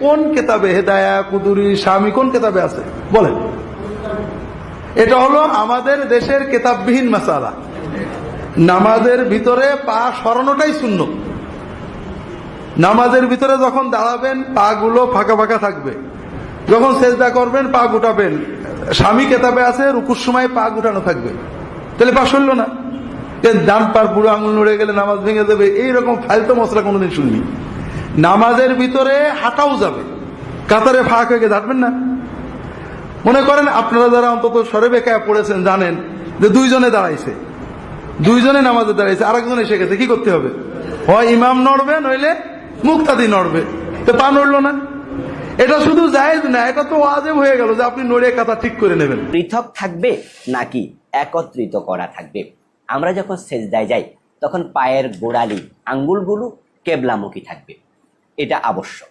কোন কেতাবে হেদায়া কুদুরি স্বামী কোন কেতাবে আছে বলেন? এটা হলো আমাদের দেশের কেতাববিহীন মাসালা। নামাজের ভিতরে পা সরানোটাই সুন্নাত। নামাজের ভিতরে যখন দাঁড়াবেন পা গুলো ফাঁকা ফাঁকা থাকবে, যখন সেজদা করবেন পা গুটাবেন। স্বামী কেতাবে আছে রুকুর সময় পা গুটানো থাকবে, তাহলে পা সরল না। ডান পার পুরো আঙুল নড়ে গেলে নামাজ ভেঙে দেবে, এইরকম ফালতু মশলা কোনোদিন শুননি। নামাজের ভিতরে হাঁটাও যাবে, কাতারে ফাঁক হয়ে গিয়ে হাঁটবেন না। মনে করেন আপনারা যারা অন্তত সরে বেকায় পড়েছেন জানেন যে দুইজনে দাঁড়াইছে, দুইজনে নামাজে দাঁড়াইছে, আরেকজন এসে গেছে, কি করতে হবে? হয় ইমাম নড়বে নইলে মুক্তাদি নড়বে। তো পা নড়লো না, এটা শুধু জায়েজ না, এটা তো ওয়াজিব হয়ে গেল যে আপনি নড়ে কাতা ঠিক করে নেবেন। পৃথক থাকবে নাকি একত্রিত করা থাকবে? আমরা যখন সেজদায় যাই তখন পায়ের গোড়ালি আঙ্গুলগুলো কেবলামুখী থাকবে, এটা আবশ্যক।